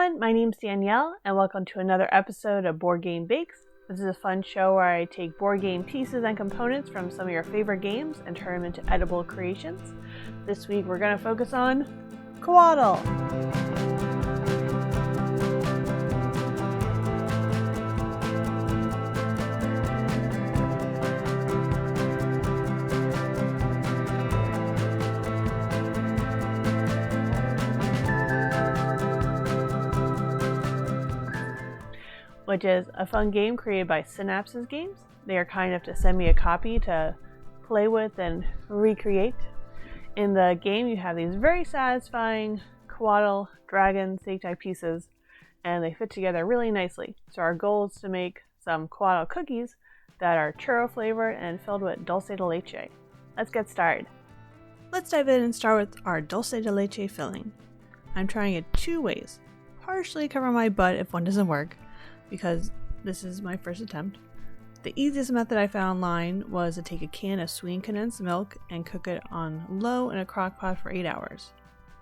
everyone, my name's Danielle and welcome to another episode of Board Game Bakes. This is a fun show where I take board game pieces and components from some of your favorite games and turn them into edible creations. This week we're going to focus on COATL. Which is a fun game created by Synapses Games. They are kind enough to send me a copy to play with and recreate. In the game, you have these very satisfying COATL dragon steak-type pieces, and they fit together really nicely. So our goal is to make some COATL cookies that are churro flavored and filled with Dulce de Leche. Let's get started. Let's dive in and start with our Dulce de Leche filling. I'm trying it two ways. Partially cover my butt if one doesn't work, because this is my first attempt. The easiest method I found online was to take a can of sweetened condensed milk and cook it on low in a crock pot for 8 hours.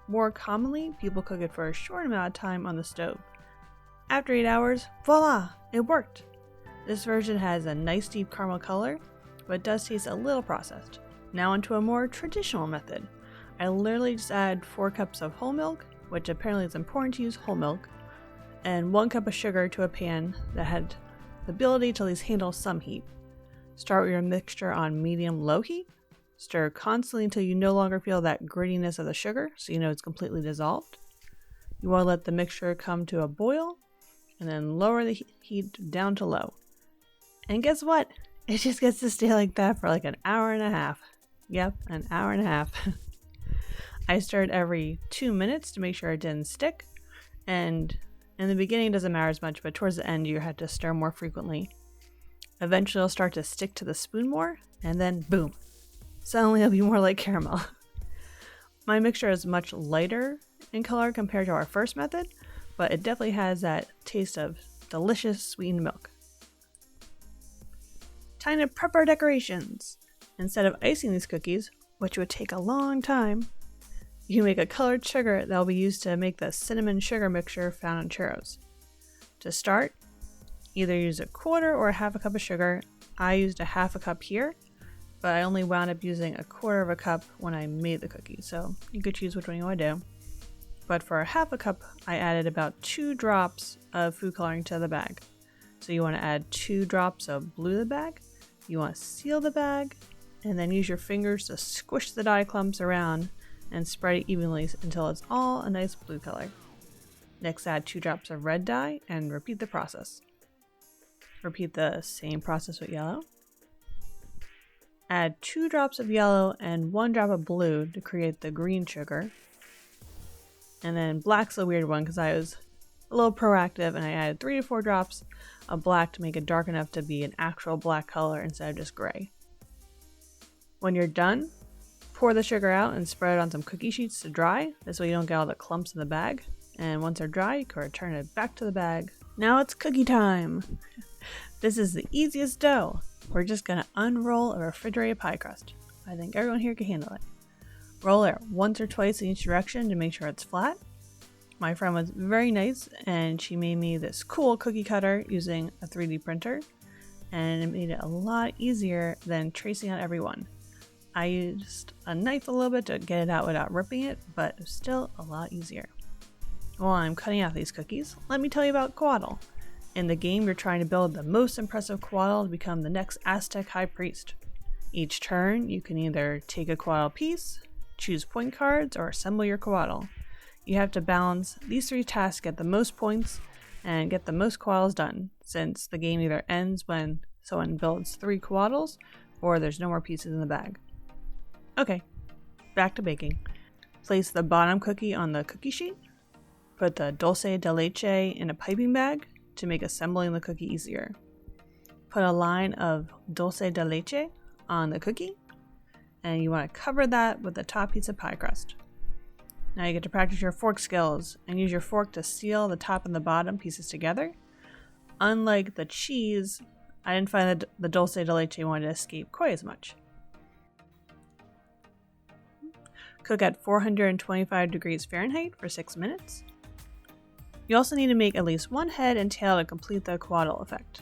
More commonly, people cook it for a short amount of time on the stove. After 8 hours, voila, it worked! This version has a nice deep caramel color, but does taste a little processed. Now onto a more traditional method. I literally just add 4 cups of whole milk, which apparently is important to use whole milk, and 1 cup of sugar to a pan that had the ability to at least handle some heat. Start with your mixture on medium-low heat. Stir constantly until you no longer feel that grittiness of the sugar, so you know it's completely dissolved. You want to let the mixture come to a boil, and then lower the heat down to low. And guess what? It just gets to stay like that for like an hour and a half. Yep, an hour and a half. I stirred every 2 minutes to make sure it didn't stick, and in the beginning, it doesn't matter as much, but towards the end, you have to stir more frequently. Eventually, it'll start to stick to the spoon more, and then boom. Suddenly, it'll be more like caramel. My mixture is much lighter in color compared to our first method, but it definitely has that taste of delicious sweetened milk. Time to prep our decorations. Instead of icing these cookies, which would take a long time, you can make a colored sugar that will be used to make the cinnamon sugar mixture found in churros. To start, either use a quarter or a half a cup of sugar. I used a half a cup here, but I only wound up using a quarter of a cup when I made the cookie, so you could choose which one you want to do. But for a half a cup, I added about 2 drops of food coloring to the bag. So you want to add 2 drops of blue to the bag. You want to seal the bag, and then use your fingers to squish the dye clumps around and spread it evenly until it's all a nice blue color. Next, add 2 drops of red dye and repeat the process. Repeat the same process with yellow. Add 2 drops of yellow and 1 drop of blue to create the green sugar. And then black's a weird one because I was a little proactive and I added 3 to 4 drops of black to make it dark enough to be an actual black color instead of just gray. When you're done, pour the sugar out and spread it on some cookie sheets to dry. This way you don't get all the clumps in the bag. And once they're dry, you can return it back to the bag. Now it's cookie time! This is the easiest dough. We're just going to unroll a refrigerated pie crust. I think everyone here can handle it. Roll it once or twice in each direction to make sure it's flat. My friend was very nice and she made me this cool cookie cutter using a 3D printer. And it made it a lot easier than tracing out every one. I used a knife a little bit to get it out without ripping it, but it was still a lot easier. While I'm cutting out these cookies, let me tell you about COATL. In the game, you're trying to build the most impressive COATL to become the next Aztec high priest. Each turn, you can either take a COATL piece, choose point cards, or assemble your COATL. You have to balance these 3 tasks to get the most points and get the most COATLs done, since the game either ends when someone builds 3 COATLs or there's no more pieces in the bag. Okay, back to baking. Place the bottom cookie on the cookie sheet. Put the Dulce de Leche in a piping bag to make assembling the cookie easier. Put a line of Dulce de Leche on the cookie, and you want to cover that with the top piece of pie crust. Now you get to practice your fork skills and use your fork to seal the top and the bottom pieces together. Unlike the cheese, I didn't find that the Dulce de Leche wanted to escape quite as much. Cook at 425 degrees Fahrenheit for 6 minutes. You also need to make at least one head and tail to complete the COATL effect.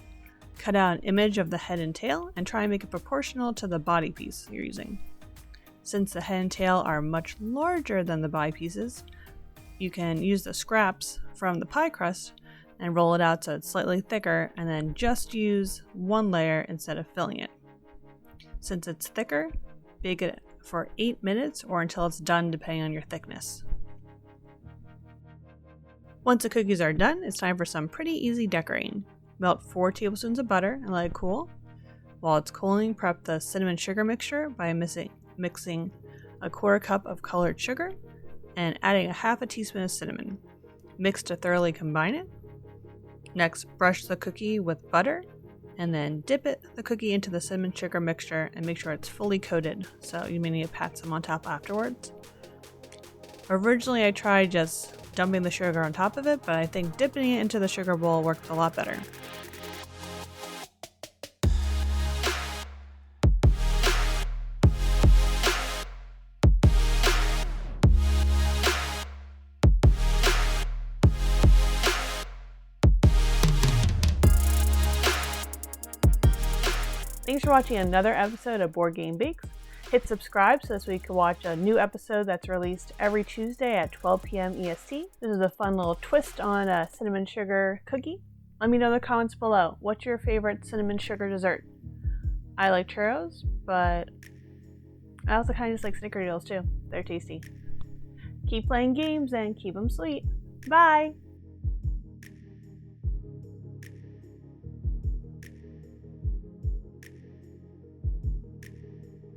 Cut out an image of the head and tail and try and make it proportional to the body piece you're using. Since the head and tail are much larger than the body pieces, you can use the scraps from the pie crust and roll it out so it's slightly thicker, and then just use one layer instead of filling it. Since it's thicker, bake it for 8 minutes or until it's done depending on your thickness. Once the cookies are done, it's time for some pretty easy decorating. Melt 4 tablespoons of butter and let it cool. While it's cooling, prep the cinnamon sugar mixture by mixing a 1/4 cup of colored sugar and adding a 1/2 teaspoon of cinnamon. Mix to thoroughly combine it. Next, brush the cookie with butter and then dip the cookie into the cinnamon sugar mixture and make sure it's fully coated, so you may need to pat some on top afterwards. Originally I tried just dumping the sugar on top of it, but I think dipping it into the sugar bowl worked a lot better. Thanks for watching another episode of Board Game Bakes. Hit subscribe so you can watch a new episode that's released every Tuesday at 12 p.m. EST. This is a fun little twist on a cinnamon sugar cookie. Let me know in the comments below. What's your favorite cinnamon sugar dessert? I like churros, but I also kind of just like snickerdoodles too. They're tasty. Keep playing games and keep them sweet. Bye!